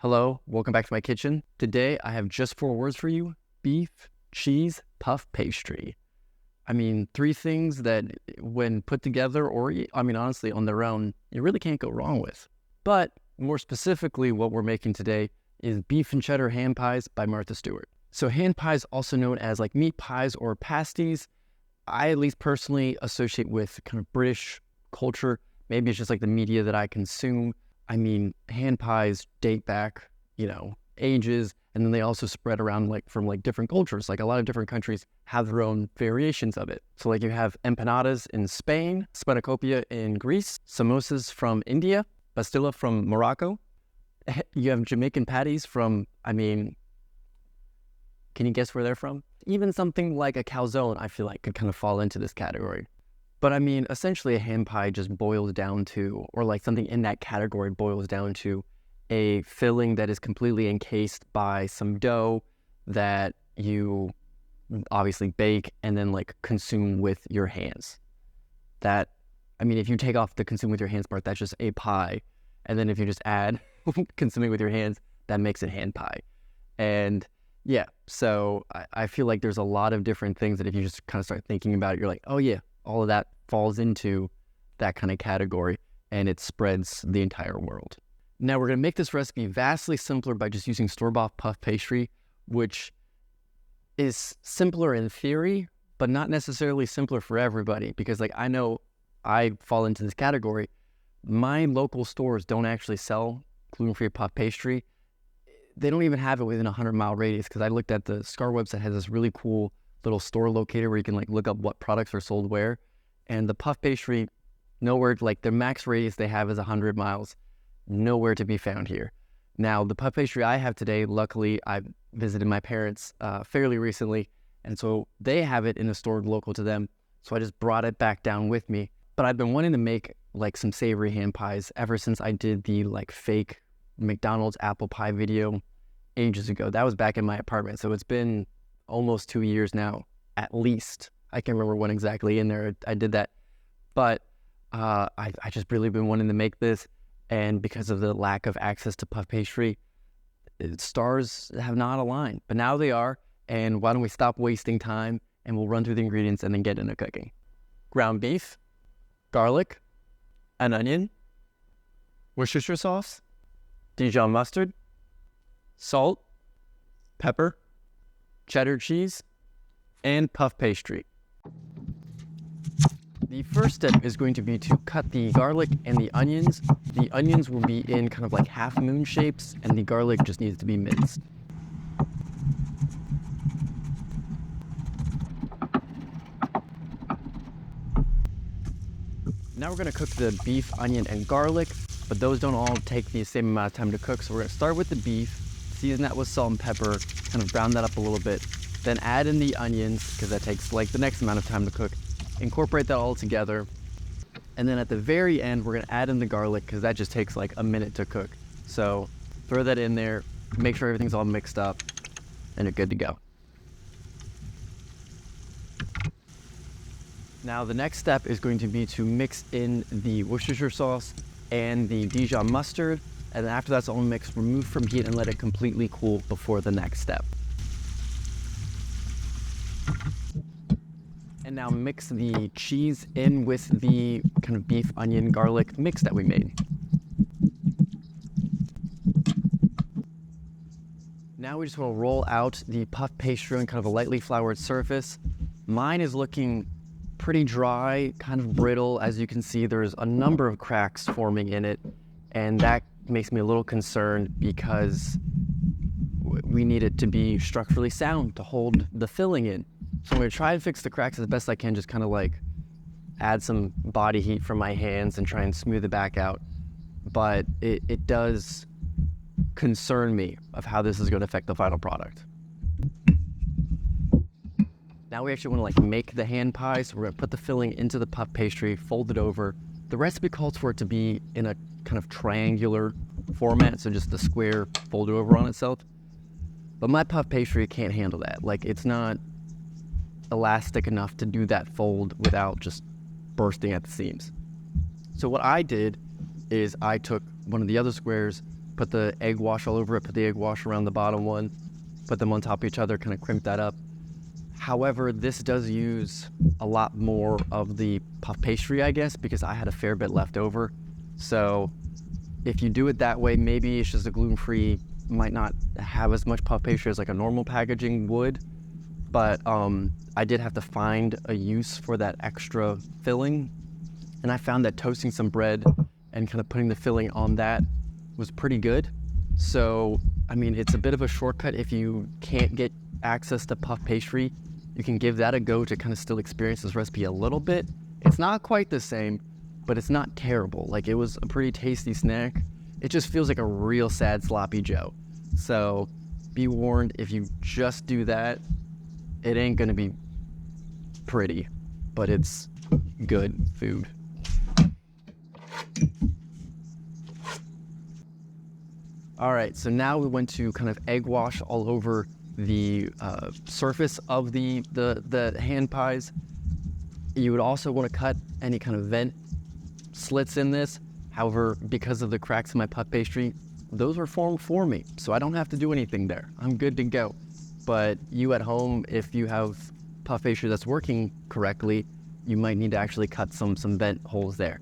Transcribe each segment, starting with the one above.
Hello, welcome back to my kitchen. Today I have just 4 words for you: beef, cheese, puff pastry. I mean, 3 things that when put together, or honestly on their own, you really can't go wrong with. But more specifically, what we're making today is beef and cheddar hand pies by Martha Stewart. So hand pies, also known as like meat pies or pasties, I at least personally associate with kind of British culture. Maybe it's just like the media that I consume. I mean, hand pies date back, ages, and then they also spread around from different cultures. Like a lot of different countries have their own variations of it. So like you have empanadas in Spain, spanakopita in Greece, samosas from India, pastilla from Morocco. You have Jamaican patties from, can you guess where they're from? Even something like a calzone, I feel like, could kind of fall into this category. But essentially a hand pie just boils down to, or like something in that category boils down to, a filling that is completely encased by some dough that you obviously bake and then like consume with your hands. If you take off the consume with your hands part, that's just a pie. And then if you just add consuming with your hands, that makes it hand pie. And yeah, so I feel like there's a lot of different things that if you just kind of start thinking about it, you're like, oh yeah, all of that falls into that kind of category, and it spreads the entire world. Now we're going to make this recipe vastly simpler by just using store-bought puff pastry, which is simpler in theory, but not necessarily simpler for everybody, because I know I fall into this category. My local stores don't actually sell gluten-free puff pastry. They don't even have it within a 100-mile radius, because I looked at the SCAR website, has this really cool little store locator where you can look up what products are sold where. And the puff pastry, nowhere, the max radius they have is 100 miles, nowhere to be found here. Now, the puff pastry I have today, luckily, I visited my parents fairly recently, and so they have it in a store local to them, so I just brought it back down with me. But I've been wanting to make some savory hand pies ever since I did the fake McDonald's apple pie video ages ago. That was back in my apartment, so it's been almost 2 years now, at least. I can't remember when exactly in there I did that. But I just really been wanting to make this, and because of the lack of access to puff pastry, stars have not aligned. But now they are, and why don't we stop wasting time, and we'll run through the ingredients and then get into cooking. Ground beef, garlic, an onion, Worcestershire sauce, Dijon mustard, salt, pepper, cheddar cheese, and puff pastry. The first step is going to be to cut the garlic and the onions. The onions will be in kind of half moon shapes, and the garlic just needs to be minced. Now we're going to cook the beef, onion, and garlic, but those don't all take the same amount of time to cook. So we're going to start with the beef, season that with salt and pepper, kind of brown that up a little bit, then add in the onions, because that takes the next amount of time to cook. Incorporate that all together, and then at the very end we're going to add in the garlic, because that just takes a minute to cook. So throw that in there, make sure everything's all mixed up, and you're good to go. Now the next step is going to be to mix in the Worcestershire sauce and the Dijon mustard, and then after that's all mixed, remove from heat and let it completely cool before the next step. And now mix the cheese in with the kind of beef, onion, garlic mix that we made. Now we just want to roll out the puff pastry on kind of a lightly floured surface. Mine is looking pretty dry, kind of brittle. As you can see, there's a number of cracks forming in it, and that makes me a little concerned because we need it to be structurally sound to hold the filling in. So I'm going to try and fix the cracks as best I can, just kind of add some body heat from my hands and try and smooth it back out. But it does concern me of how this is going to affect the final product. Now we actually want to make the hand pie, so we're going to put the filling into the puff pastry, fold it over. The recipe calls for it to be in a kind of triangular format, so just the square folded over on itself. But my puff pastry can't handle that. It's not elastic enough to do that fold without just bursting at the seams. So what I did is I took one of the other squares, put the egg wash all over it, put the egg wash around the bottom one, put them on top of each other, kind of crimp that up. However, this does use a lot more of the puff pastry, I guess, because I had a fair bit left over. So if you do it that way, maybe it's just a gluten-free, might not have as much puff pastry as like a normal packaging would. But I did have to find a use for that extra filling. And I found that toasting some bread and kind of putting the filling on that was pretty good. So, I mean, it's a bit of a shortcut if you can't get access to puff pastry. You can give that a go to kind of still experience this recipe a little bit. It's not quite the same, but it's not terrible. Like, it was a pretty tasty snack. It just feels like a real sad sloppy Joe. So be warned, if you just do that, it ain't gonna be pretty, but it's good food. All right, so now we went to kind of egg wash all over the surface of the hand pies. You would also want to cut any kind of vent slits in this. However, because of the cracks in my puff pastry, those were formed for me, so I don't have to do anything there. I'm good to go. But you at home, if you have puff pastry that's working correctly, you might need to actually cut some vent holes there.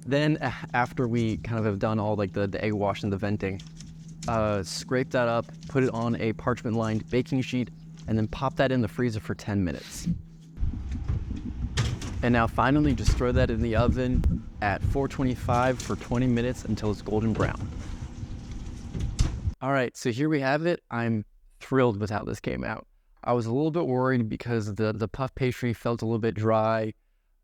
Then after we kind of have done all like the egg wash and the venting, scrape that up, put it on a parchment lined baking sheet, and then pop that in the freezer for 10 minutes. And now finally just throw that in the oven at 425 for 20 minutes until it's golden brown. All right, so here we have it. I'm thrilled with how this came out. I was a little bit worried because the puff pastry felt a little bit dry,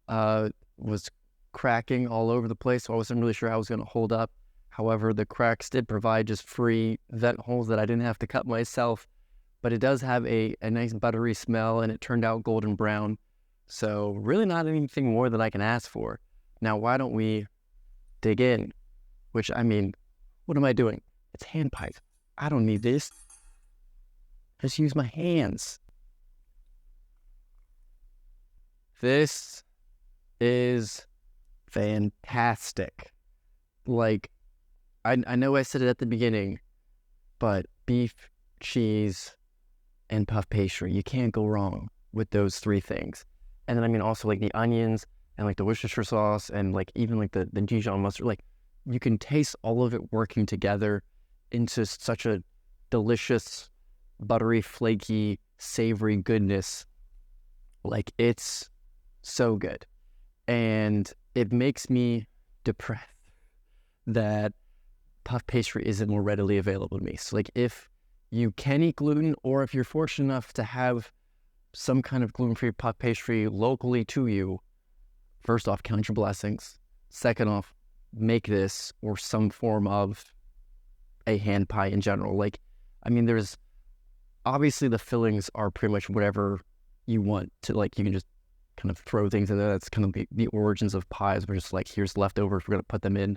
was cracking all over the place, so I wasn't really sure how it was going to hold up. However, the cracks did provide just free vent holes that I didn't have to cut myself, but it does have a nice buttery smell, and it turned out golden brown. So really not anything more than I can ask for. Now, why don't we dig in? Which, I mean, what am I doing? It's hand pies. I don't need this. Just use my hands. This is fantastic. Like, I know I said it at the beginning, but beef, cheese, and puff pastry, you can't go wrong with those three things. And then, I mean, also like the onions and like the Worcestershire sauce and like even like the Dijon mustard, like you can taste all of it working together into such a delicious, buttery, flaky, savory goodness. Like, it's so good. And it makes me depressed that puff pastry isn't more readily available to me. So like, if you can eat gluten, or if you're fortunate enough to have some kind of gluten-free puff pastry locally to you, first off, count your blessings. Second off, make this or some form of a hand pie in general. Like, I mean, there's obviously the fillings are pretty much whatever you want to, like, you can just kind of throw things in there. That's kind of the origins of pies. We're just like, here's leftovers, we're going to put them in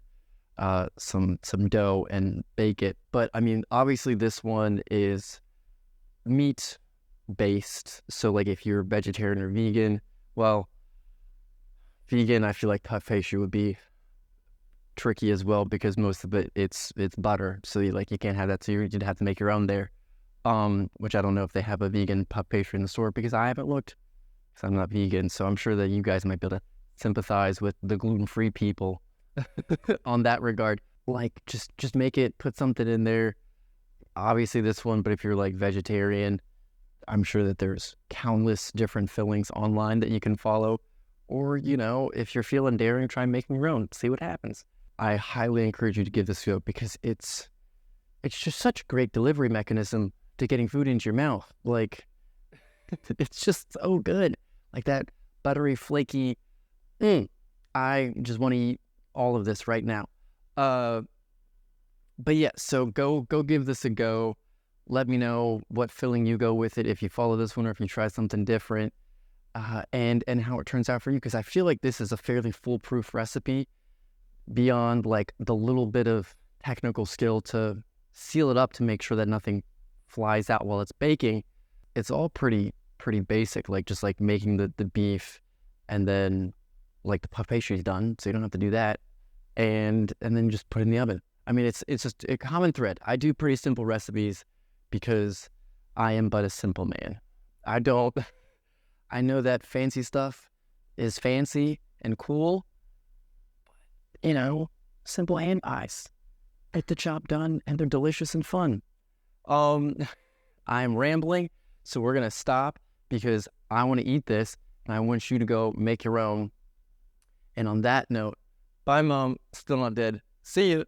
some dough and bake it. But I mean, obviously this one is meat based. So like, if you're vegetarian or vegan, well, vegan, I feel like puff pastry would be tricky as well, because most of it, it's butter. So you can't have that. So you'd have to make your own there. Which I don't know if they have a vegan puff pastry in the store, because I haven't looked, because I'm not vegan. So I'm sure that you guys might be able to sympathize with the gluten-free people on that regard. Like, just make it, put something in there. Obviously this one, but if you're like vegetarian, I'm sure that there's countless different fillings online that you can follow. Or, you know, if you're feeling daring, try making your own, see what happens. I highly encourage you to give this a go, because it's just such a great delivery mechanism to getting food into your mouth. Like, it's just so good. Like that buttery, flaky, I just want to eat all of this right now. But yeah, so go give this a go. Let me know what filling you go with it, if you follow this one or if you try something different, and how it turns out for you. Because I feel like this is a fairly foolproof recipe, beyond like the little bit of technical skill to seal it up to make sure that nothing flies out while it's baking. It's all pretty basic, like just like making the beef, and then like the puff pastry is done, so you don't have to do that, and then just put it in the oven. I mean, it's just a common thread. I do pretty simple recipes because I am but a simple man. I don't, I know that fancy stuff is fancy and cool, you know, simple hand pies get the job done and they're delicious and fun. Um, I'm rambling, so we're gonna stop because I want to eat this and I want you to go make your own. And on that note, bye, Mom. Still not dead. See you.